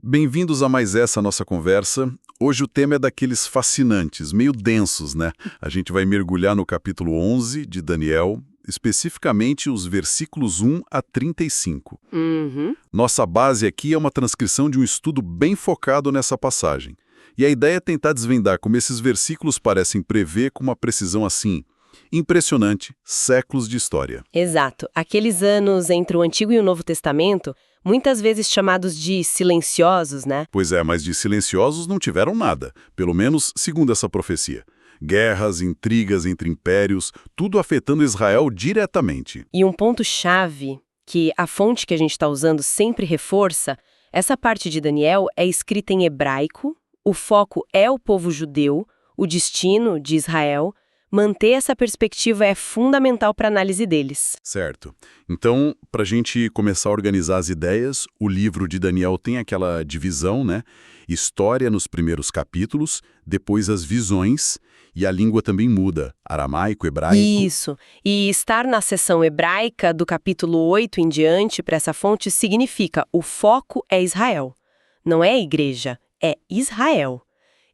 Bem-vindos a mais essa nossa conversa. Hoje o tema é daqueles fascinantes, meio densos, né? A gente vai mergulhar no capítulo 11 de Daniel, especificamente os versículos 1 a 35. Nossa base aqui é uma transcrição de um estudo bem focado nessa passagem. E a ideia é tentar desvendar como esses versículos parecem prever com uma precisão assim impressionante, séculos de história. Exato. Aqueles anos entre o Antigo e o Novo Testamento, muitas vezes chamados de silenciosos, né? Pois é, mas de silenciosos não tiveram nada, pelo menos segundo essa profecia. Guerras, intrigas entre impérios, tudo afetando Israel diretamente. E um ponto-chave que a fonte que a gente está usando sempre reforça, essa parte de Daniel é escrita em hebraico, o foco é o povo judeu, o destino de Israel. Manter essa perspectiva é fundamental para a análise deles. Certo. Então, para a gente começar a organizar as ideias, o livro de Daniel tem aquela divisão, né? História nos primeiros capítulos, depois as visões, e a língua também muda, aramaico, hebraico. Isso. E estar na seção hebraica do capítulo 8 em diante para essa fonte significa o foco é Israel. Não é a igreja, é Israel.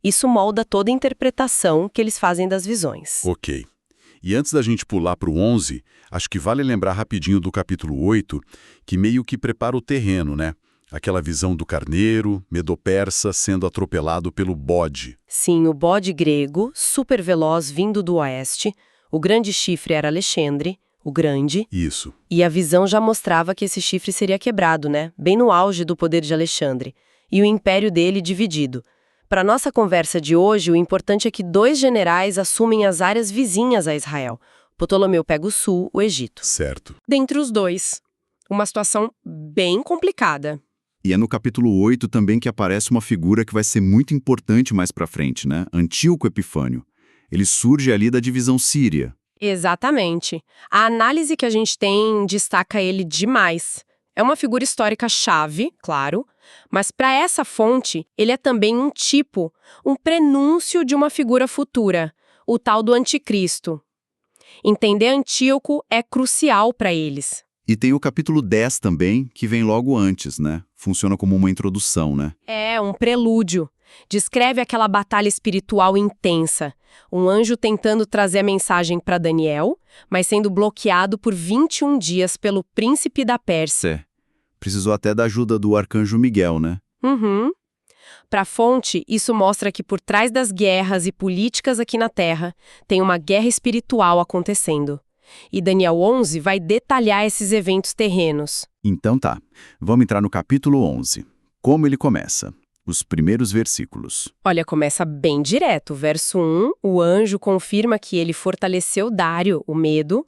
Isso molda toda a interpretação que eles fazem das visões. Ok. E antes da gente pular para o 11, acho que vale lembrar rapidinho do capítulo 8, que meio que prepara o terreno, né? Aquela visão do carneiro, medo-persa sendo atropelado pelo bode. Sim, o bode grego, super veloz vindo do oeste, o grande chifre era Alexandre, o grande. Isso. E a visão já mostrava que esse chifre seria quebrado, né? Bem no auge do poder de Alexandre. E o império dele dividido. Para nossa conversa de hoje, o importante é que dois generais assumem as áreas vizinhas a Israel. Ptolomeu pega o sul, o Egito. Certo. Dentre os dois, uma situação bem complicada. E é no capítulo 8 também que aparece uma figura que vai ser muito importante mais pra frente, né? Antíoco Epifânio. Ele surge ali da divisão síria. Exatamente. A análise que a gente tem destaca ele demais. É uma figura histórica chave, claro, mas para essa fonte, ele é também um tipo, um prenúncio de uma figura futura, o tal do anticristo. Entender Antíoco é crucial para eles. E tem o capítulo 10 também, que vem logo antes, né? Funciona como uma introdução, né? É um prelúdio. Descreve aquela batalha espiritual intensa. Um anjo tentando trazer a mensagem para Daniel, mas sendo bloqueado por 21 dias pelo príncipe da Pérsia. Precisou até da ajuda do arcanjo Miguel, né? Para a fonte, isso mostra que por trás das guerras e políticas aqui na Terra, tem uma guerra espiritual acontecendo. E Daniel 11 vai detalhar esses eventos terrenos. Então tá, vamos entrar no capítulo 11. Como ele começa? Os primeiros versículos. Olha, começa bem direto. Verso 1, o anjo confirma que ele fortaleceu Dário, o medo.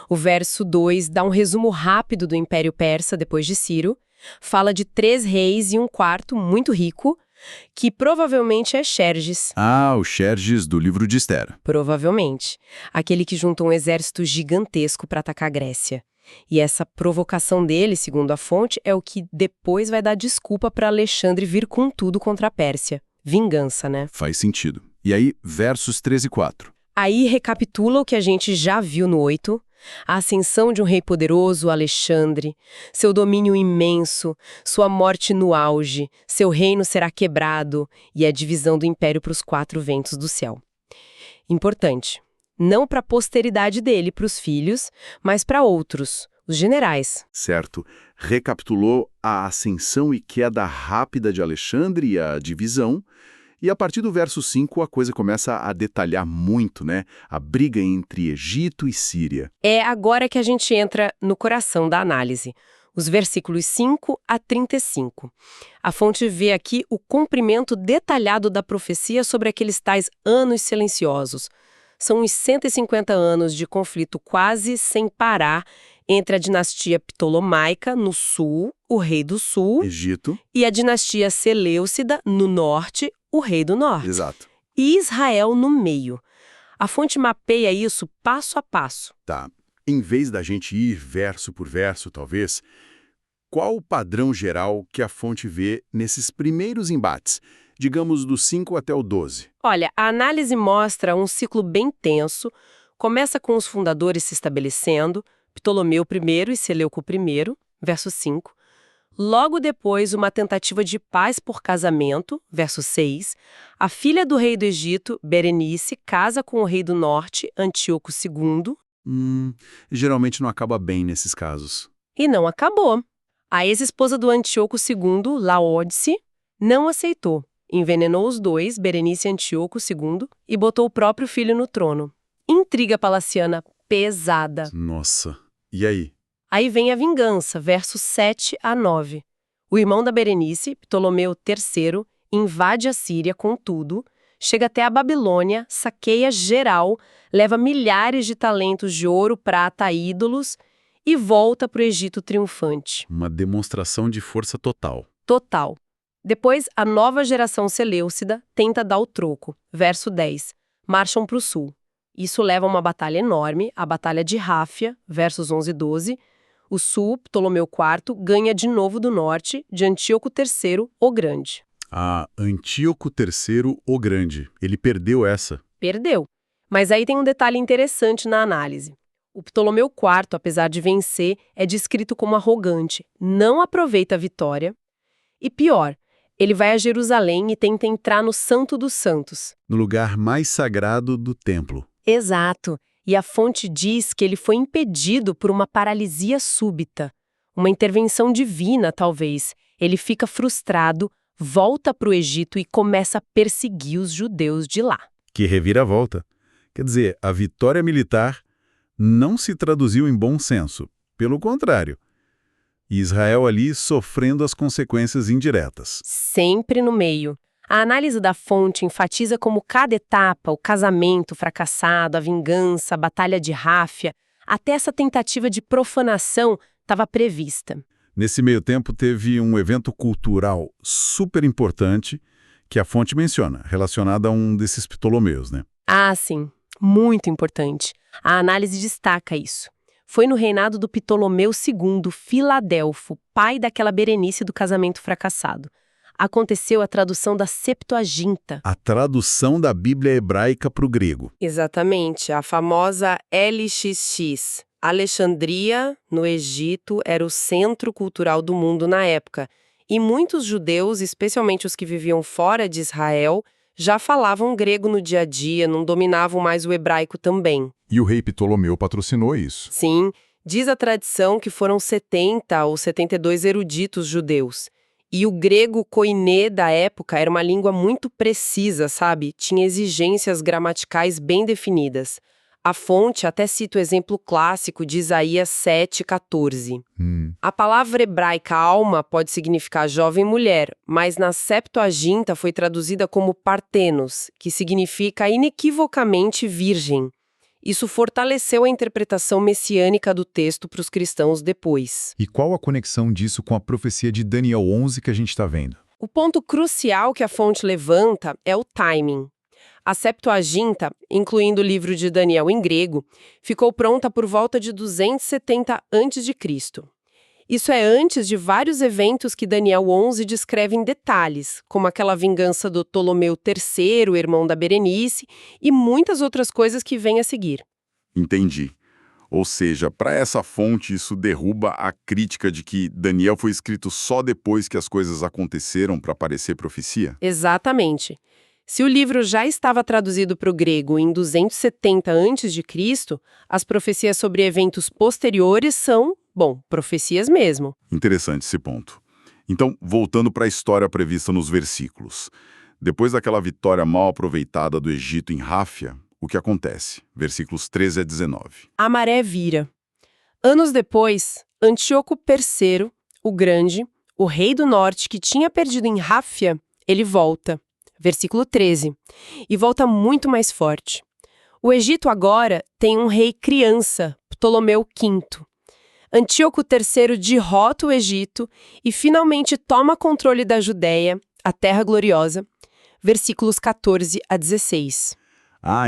O verso 2 dá um resumo rápido do Império Persa depois de Ciro. Fala de 3 reis e um quarto muito rico, que provavelmente é Xerxes. Ah, o Xerxes do livro de Esther. Provavelmente. Aquele que juntou um exército gigantesco para atacar a Grécia. E essa provocação dele, segundo a fonte, é o que depois vai dar desculpa para Alexandre vir com tudo contra a Pérsia. Vingança, né? Faz sentido. E aí, versos 3 e 4. Aí recapitula o que a gente já viu no 8. A ascensão de um rei poderoso, Alexandre, seu domínio imenso, sua morte no auge, seu reino será quebrado e a divisão do império para os 4 ventos do céu. Importante, não para a posteridade dele, para os filhos, mas para outros, os generais. Certo. Recapitulou a ascensão e queda rápida de Alexandre e a divisão. E a partir do verso 5, a coisa começa a detalhar muito, né? A briga entre Egito e Síria. É agora que a gente entra no coração da análise. Os versículos 5 a 35. A fonte vê aqui o cumprimento detalhado da profecia sobre aqueles tais anos silenciosos. São uns 150 anos de conflito quase sem parar entre a dinastia Ptolomaica, no sul, o rei do sul, Egito. e a dinastia Seleucida, no norte, o rei do norte. Exato. E Israel no meio. A fonte mapeia isso passo a passo. Tá. Em vez da gente ir verso por verso, talvez, qual o padrão geral que a fonte vê nesses primeiros embates, digamos do 5 até o 12? Olha, a análise mostra um ciclo bem tenso, começa com os fundadores se estabelecendo, Ptolomeu I e Seleuco I, verso 5. Logo depois, uma tentativa de paz por casamento, verso 6. A filha do rei do Egito, Berenice, casa com o rei do norte, Antíoco II, Geralmente não acaba bem nesses casos. e não acabou. A ex-esposa do Antíoco II, Laódice, não aceitou. Envenenou os dois, Berenice e Antíoco II, e botou o próprio filho no trono. Intriga palaciana pesada. Nossa, e aí? Aí vem a vingança, versos 7 a 9. O irmão da Berenice, Ptolomeu III, invade a Síria com tudo, chega até a Babilônia, saqueia geral, leva milhares de talentos de ouro, prata, ídolos e volta para o Egito triunfante. Uma demonstração de força total. Total. Depois, a nova geração seleucida tenta dar o troco. Verso 10. Marcham para o sul. Isso leva a uma batalha enorme, a Batalha de Ráfia, versos 11 e 12. O sul, Ptolomeu IV, ganha de novo do norte, de Antíoco III, o Grande. Antíoco III, o Grande. Ele perdeu essa. Perdeu. Mas aí tem um detalhe interessante na análise. O Ptolomeu IV, apesar de vencer, é descrito como arrogante, não aproveita a vitória. E pior, ele vai a Jerusalém e tenta entrar no Santo dos Santos. No lugar mais sagrado do templo. Exato. E a fonte diz que ele foi impedido por uma paralisia súbita. Uma intervenção divina, talvez. Ele fica frustrado, volta para o Egito e começa a perseguir os judeus de lá. Que reviravolta. Quer dizer, a vitória militar não se traduziu em bom senso. Pelo contrário. Israel ali sofrendo as consequências indiretas. Sempre no meio. A análise da fonte enfatiza como cada etapa, o casamento fracassado, a vingança, a batalha de Ráfia, até essa tentativa de profanação estava prevista. Nesse meio tempo teve um evento cultural super importante que a fonte menciona, relacionado a um desses Ptolomeus, né? Ah, sim. Muito importante. A análise destaca isso. Foi no reinado do Ptolomeu II, Filadelfo, pai daquela Berenice do casamento fracassado. Aconteceu a tradução da Septuaginta. A tradução da Bíblia hebraica para o grego. Exatamente, a famosa LXX. Alexandria, no Egito, era o centro cultural do mundo na época. E muitos judeus, especialmente os que viviam fora de Israel, já falavam grego no dia a dia, não dominavam mais o hebraico também. E o rei Ptolomeu patrocinou isso. Sim, diz a tradição que foram 70 ou 72 eruditos judeus. E o grego koiné da época era uma língua muito precisa, sabe? Tinha exigências gramaticais bem definidas. A fonte até cita o exemplo clássico de Isaías 7,14. A palavra hebraica alma pode significar jovem mulher, mas na Septuaginta foi traduzida como partenos, que significa inequivocamente virgem. Isso fortaleceu a interpretação messiânica do texto para os cristãos depois. E qual a conexão disso com a profecia de Daniel 11 que a gente está vendo? O ponto crucial que a fonte levanta é o timing. A Septuaginta, incluindo o livro de Daniel em grego, ficou pronta por volta de 270 a.C. Isso é antes de vários eventos que Daniel 11 descreve em detalhes, como aquela vingança do Ptolomeu III, irmão da Berenice, e muitas outras coisas que vêm a seguir. Entendi. Ou seja, para essa fonte isso derruba a crítica de que Daniel foi escrito só depois que as coisas aconteceram para parecer profecia? Exatamente. Se o livro já estava traduzido para o grego em 270 a.C., as profecias sobre eventos posteriores são, profecias mesmo. Interessante esse ponto. Então, voltando para a história prevista nos versículos. Depois daquela vitória mal aproveitada do Egito em Ráfia, o que acontece? Versículos 13 a 19. A maré vira. Anos depois, Antíoco III, o Grande, o rei do norte que tinha perdido em Ráfia, ele volta. Versículo 13. E volta muito mais forte. O Egito agora tem um rei criança, Ptolomeu V. Antíoco III derrota o Egito e finalmente toma controle da Judéia, a Terra Gloriosa. Versículos 14 a 16.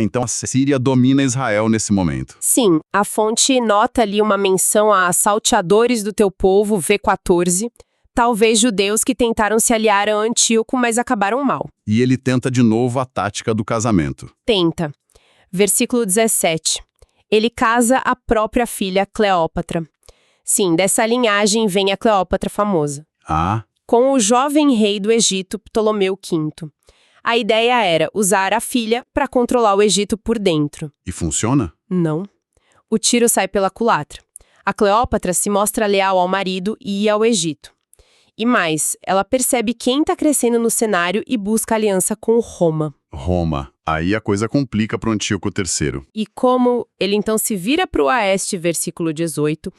Então a Síria domina Israel nesse momento. Sim, a fonte nota ali uma menção a salteadores do teu povo, V14, talvez judeus que tentaram se aliar a Antíoco, mas acabaram mal. E ele tenta de novo a tática do casamento. Tenta. Versículo 17. Ele casa a própria filha Cleópatra. Sim, dessa linhagem vem a Cleópatra famosa. Ah, com o jovem rei do Egito, Ptolomeu V. A ideia era usar a filha para controlar o Egito por dentro. e funciona? Não. O tiro sai pela culatra. A Cleópatra se mostra leal ao marido e ao Egito. E mais, ela percebe quem está crescendo no cenário e busca aliança com Roma. Roma. Aí a coisa complica para o Antíoco III. E como ele então se vira para o oeste, versículo 18,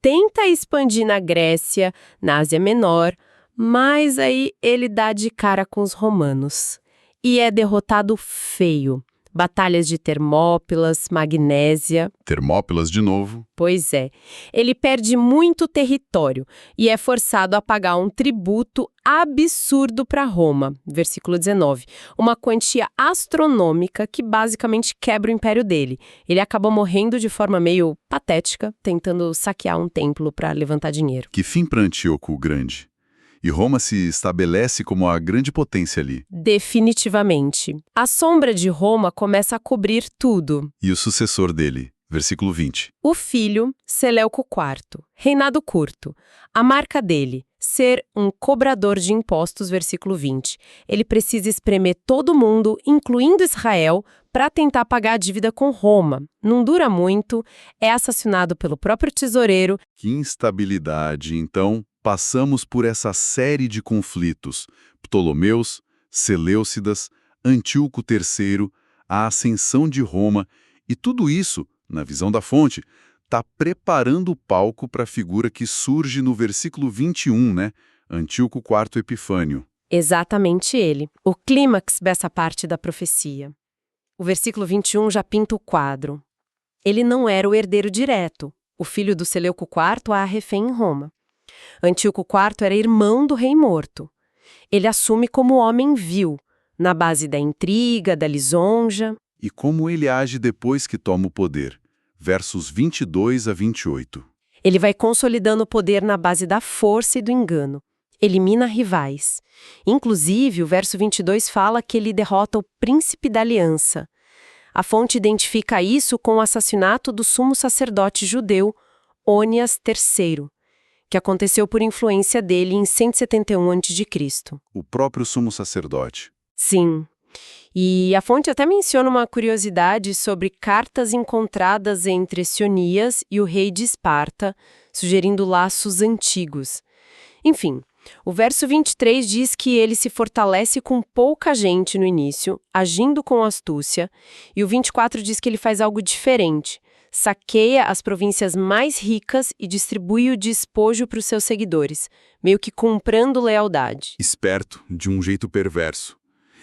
tenta expandir na Grécia, na Ásia Menor, mas aí ele dá de cara com os romanos. E é derrotado feio. Batalhas de Termópilas, Magnésia. Termópilas de novo. Pois é. Ele perde muito território e é forçado a pagar um tributo absurdo para Roma. Versículo 19. Uma quantia astronômica que basicamente quebra o império dele. Ele acaba morrendo de forma meio patética, tentando saquear um templo para levantar dinheiro. Que fim para Antíoco o Grande. E Roma se estabelece como a grande potência ali. Definitivamente. A sombra de Roma começa a cobrir tudo. E o sucessor dele, versículo 20. O filho, Seleuco IV, reinado curto. A marca dele, ser um cobrador de impostos, versículo 20. Ele precisa espremer todo mundo, incluindo Israel, para tentar pagar a dívida com Roma. Não dura muito, é assassinado pelo próprio tesoureiro. Que instabilidade, então. Passamos por essa série de conflitos, Ptolomeus, Seleucidas, Antíoco III, a ascensão de Roma, e tudo isso, na visão da fonte, está preparando o palco para a figura que surge no versículo 21, né? Antíoco IV Epifânio. Exatamente ele, o clímax dessa parte da profecia. O versículo 21 já pinta o quadro. Ele não era o herdeiro direto, o filho do Seleuco IV a refém em Roma. Antíoco IV era irmão do rei morto. Ele assume como homem vil, na base da intriga, da lisonja. E como ele age depois que toma o poder? Versos 22 a 28. Ele vai consolidando o poder na base da força e do engano. Elimina rivais. Inclusive, o verso 22 fala que ele derrota o príncipe da aliança. A fonte identifica isso com o assassinato do sumo sacerdote judeu, Ônias III, que aconteceu por influência dele em 171 a.C. O próprio sumo sacerdote. Sim. E a fonte até menciona uma curiosidade sobre cartas encontradas entre Sionias e o rei de Esparta, sugerindo laços antigos. Enfim, o verso 23 diz que ele se fortalece com pouca gente no início, agindo com astúcia, e o 24 diz que ele faz algo diferente. Saqueia as províncias mais ricas e distribui o despojo para os seus seguidores, meio que comprando lealdade. Esperto, de um jeito perverso.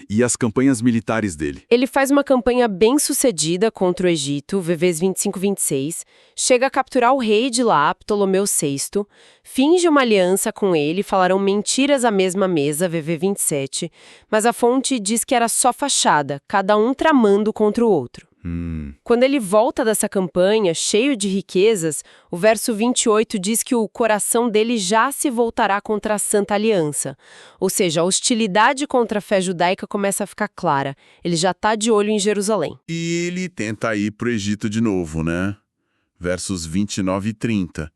E as campanhas militares dele? Ele faz uma campanha bem-sucedida contra o Egito, VVs 25-26, chega a capturar o rei de lá, Ptolomeu VI, finge uma aliança com ele, falaram mentiras à mesma mesa, VV 27, mas a fonte diz que era só fachada, cada um tramando contra o outro. Quando ele volta dessa campanha, cheio de riquezas, o verso 28 diz que o coração dele já se voltará contra a Santa Aliança. Ou seja, a hostilidade contra a fé judaica começa a ficar clara. Ele já está de olho em Jerusalém. E ele tenta ir para o Egito de novo, né? Versos 29 e 30.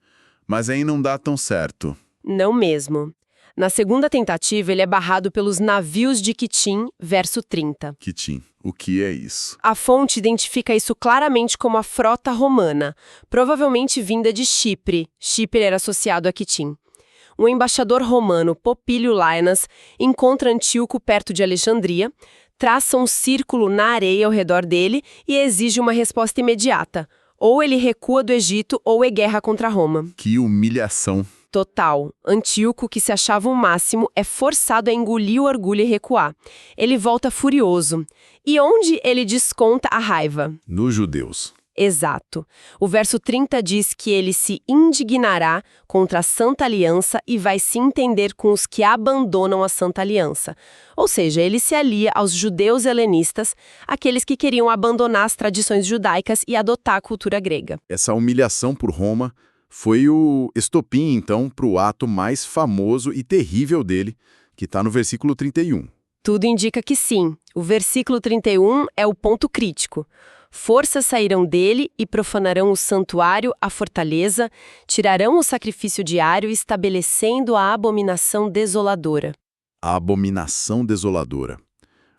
Mas aí não dá tão certo. Não mesmo. Na segunda tentativa, ele é barrado pelos navios de Quitim, verso 30. Quitim, o que é isso? A fonte identifica isso claramente como a frota romana, provavelmente vinda de Chipre. Chipre era associado a Quitim. O embaixador romano Popílio Laenas encontra Antíoco perto de Alexandria, traça um círculo na areia ao redor dele e exige uma resposta imediata. Ou ele recua do Egito ou é guerra contra Roma. Que humilhação! Total. Antíoco, que se achava o máximo, é forçado a engolir o orgulho e recuar. Ele volta furioso. E onde ele desconta a raiva? Nos judeus. Exato. O verso 30 diz que ele se indignará contra a Santa Aliança e vai se entender com os que abandonam a Santa Aliança. Ou seja, ele se alia aos judeus helenistas, aqueles que queriam abandonar as tradições judaicas e adotar a cultura grega. Essa humilhação por Roma foi o estopim, então, para o ato mais famoso e terrível dele, que está no versículo 31. Tudo indica que sim. O versículo 31 é o ponto crítico. Forças sairão dele e profanarão o santuário, a fortaleza, tirarão o sacrifício diário, estabelecendo a abominação desoladora. A abominação desoladora.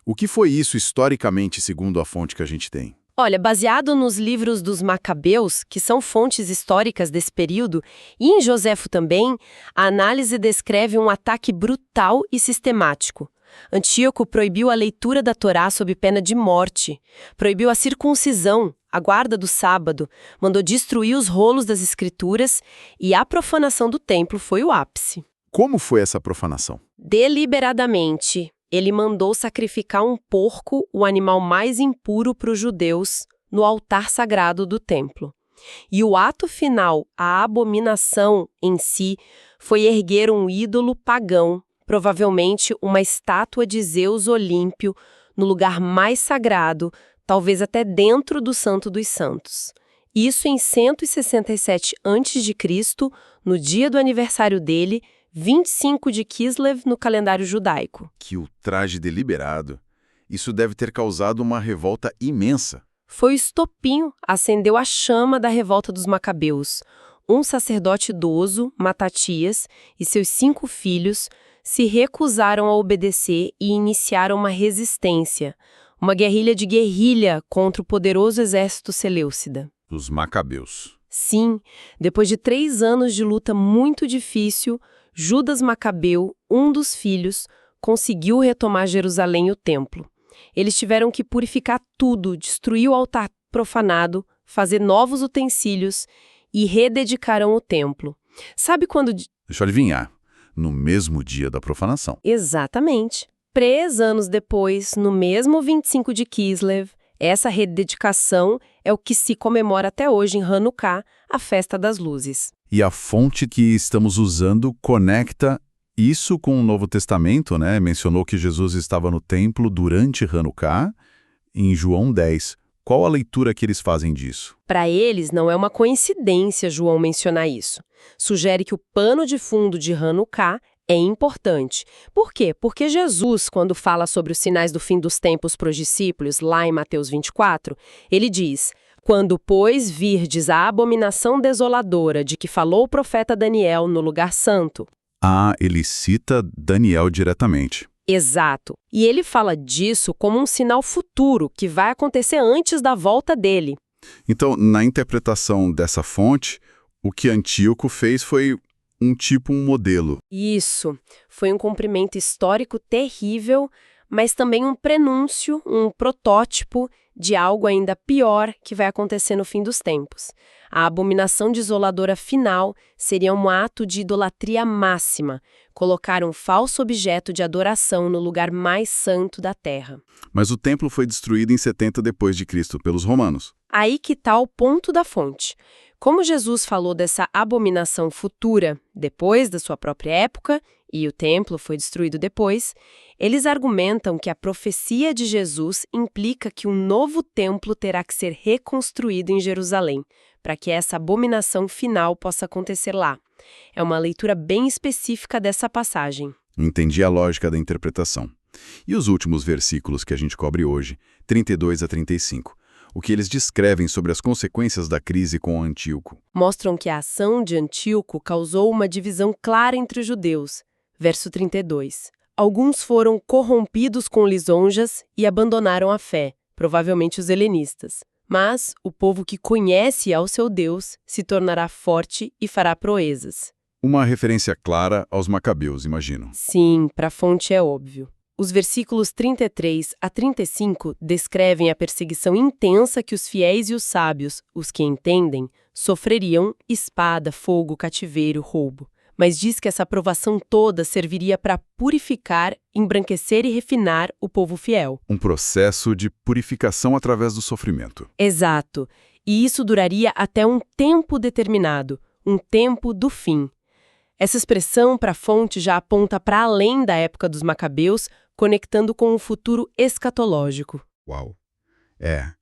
O que foi isso historicamente, segundo a fonte que a gente tem? Olha, baseado nos livros dos Macabeus, que são fontes históricas desse período, e em Joséfo também, a análise descreve um ataque brutal e sistemático. Antíoco proibiu a leitura da Torá sob pena de morte, proibiu a circuncisão, a guarda do sábado, mandou destruir os rolos das escrituras e a profanação do templo foi o ápice. Como foi essa profanação? Deliberadamente, ele mandou sacrificar um porco, o animal mais impuro para os judeus, no altar sagrado do templo. E o ato final, a abominação em si, foi erguer um ídolo pagão, provavelmente uma estátua de Zeus Olímpio, no lugar mais sagrado, talvez até dentro do Santo dos Santos. Isso em 167 a.C., no dia do aniversário dele, 25 de Kislev no calendário judaico. Que ultraje deliberado. Isso deve ter causado uma revolta imensa. Foi o estopim, acendeu a chama da revolta dos Macabeus. Um sacerdote idoso, Matatias, e seus 5 filhos se recusaram a obedecer e iniciaram uma resistência, uma guerrilha de guerrilha contra o poderoso exército seleucida. Os Macabeus. Sim, depois de 3 anos de luta muito difícil, Judas Macabeu, um dos filhos, conseguiu retomar Jerusalém e o templo. Eles tiveram que purificar tudo, destruir o altar profanado, fazer novos utensílios e rededicaram o templo. Sabe quando... Deixa eu adivinhar. No mesmo dia da profanação. Exatamente. 3 anos depois, no mesmo 25 de Kislev, essa rededicação é o que se comemora até hoje em Hanukkah, a festa das luzes. E a fonte que estamos usando conecta isso com o Novo Testamento, né? Mencionou que Jesus estava no templo durante Hanukkah, em João 10. Qual a leitura que eles fazem disso? Para eles, não é uma coincidência João mencionar isso. Sugere que o pano de fundo de Hanukkah é importante. Por quê? Porque Jesus, quando fala sobre os sinais do fim dos tempos para os discípulos, lá em Mateus 24, ele diz: "Quando, pois, virdes a abominação desoladora de que falou o profeta Daniel no lugar santo." Ah, ele cita Daniel diretamente. Exato. E ele fala disso como um sinal futuro que vai acontecer antes da volta dele. Então, na interpretação dessa fonte, o que Antíoco fez foi um modelo. Isso. Foi um cumprimento histórico terrível, mas também um prenúncio, um protótipo de algo ainda pior que vai acontecer no fim dos tempos. A abominação desoladora final seria um ato de idolatria máxima, colocar um falso objeto de adoração no lugar mais santo da terra. Mas o templo foi destruído em 70 depois de Cristo pelos romanos. Aí que está o ponto da fonte. Como Jesus falou dessa abominação futura depois da sua própria época, e o templo foi destruído depois, eles argumentam que a profecia de Jesus implica que um novo templo terá que ser reconstruído em Jerusalém, para que essa abominação final possa acontecer lá. É uma leitura bem específica dessa passagem. Entendi a lógica da interpretação. E os últimos versículos que a gente cobre hoje, 32 a 35, o que eles descrevem sobre as consequências da crise com Antíoco? Mostram que a ação de Antíoco causou uma divisão clara entre os judeus. Verso 32. Alguns foram corrompidos com lisonjas e abandonaram a fé, provavelmente os helenistas. Mas o povo que conhece ao seu Deus se tornará forte e fará proezas. Uma referência clara aos Macabeus, imagino. Sim, para a fonte é óbvio. Os versículos 33 a 35 descrevem a perseguição intensa que os fiéis e os sábios, os que entendem, sofreriam: espada, fogo, cativeiro, roubo. Mas diz que essa provação toda serviria para purificar, embranquecer e refinar o povo fiel. Um processo de purificação através do sofrimento. Exato. E isso duraria até um tempo determinado, um tempo do fim. Essa expressão para a fonte já aponta para além da época dos Macabeus, conectando com um futuro escatológico. Uau! É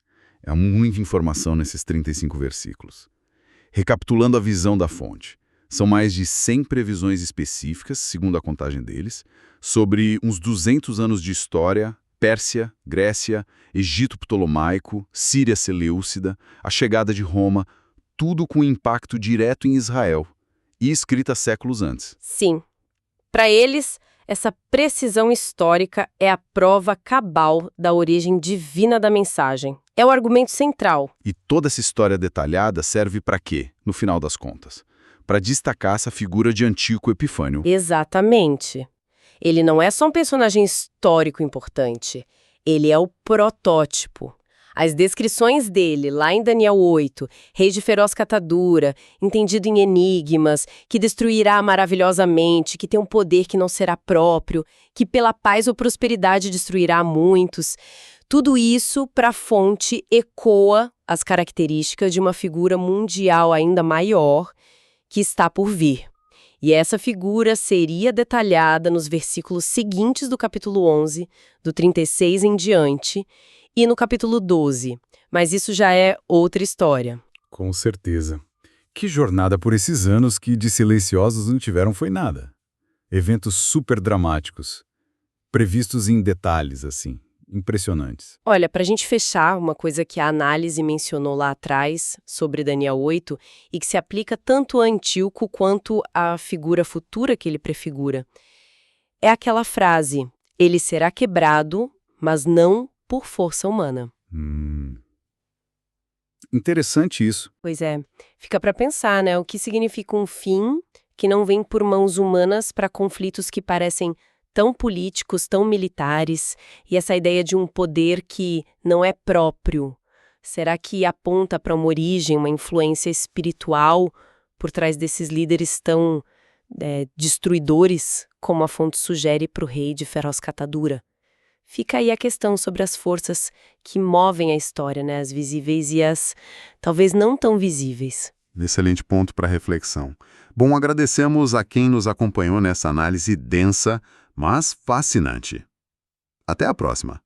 muita informação nesses 35 versículos. Recapitulando a visão da fonte. São mais de 100 previsões específicas, segundo a contagem deles, sobre uns 200 anos de história Pérsia, Grécia, Egito Ptolomaico, Síria Seleucida, a chegada de Roma, tudo com impacto direto em Israel e escrita séculos antes. Sim. Para eles, essa precisão histórica é a prova cabal da origem divina da mensagem. É o argumento central. E toda essa história detalhada serve para quê, no final das contas? Para destacar essa figura de Antíoco Epifânio. Exatamente. Ele não é só um personagem histórico importante. Ele é o protótipo. As descrições dele, lá em Daniel 8, rei de feroz catadura, entendido em enigmas, que destruirá maravilhosamente, que tem um poder que não será próprio, que pela paz ou prosperidade destruirá muitos. Tudo isso, para a fonte, ecoa as características de uma figura mundial ainda maior que está por vir. E essa figura seria detalhada nos versículos seguintes do capítulo 11, do 36 em diante, e no capítulo 12. Mas isso já é outra história. Com certeza. Que jornada por esses anos que de silenciosos não tiveram foi nada. Eventos super dramáticos, previstos em detalhes, assim, impressionantes. Olha, para a gente fechar, uma coisa que a análise mencionou lá atrás sobre Daniel 8 e que se aplica tanto a Antíoco quanto à figura futura que ele prefigura, é aquela frase, ele será quebrado, mas não por força humana. Interessante isso. Pois é, fica para pensar, né? O que significa um fim que não vem por mãos humanas para conflitos que parecem tão políticos, tão militares, e essa ideia de um poder que não é próprio. Será que aponta para uma origem, uma influência espiritual por trás desses líderes tão destruidores, como a fonte sugere para o rei de feroz catadura? Fica aí a questão sobre as forças que movem a história, né? As visíveis e as talvez não tão visíveis. Excelente ponto para reflexão. Bom, agradecemos a quem nos acompanhou nessa análise densa, mas fascinante. Até a próxima!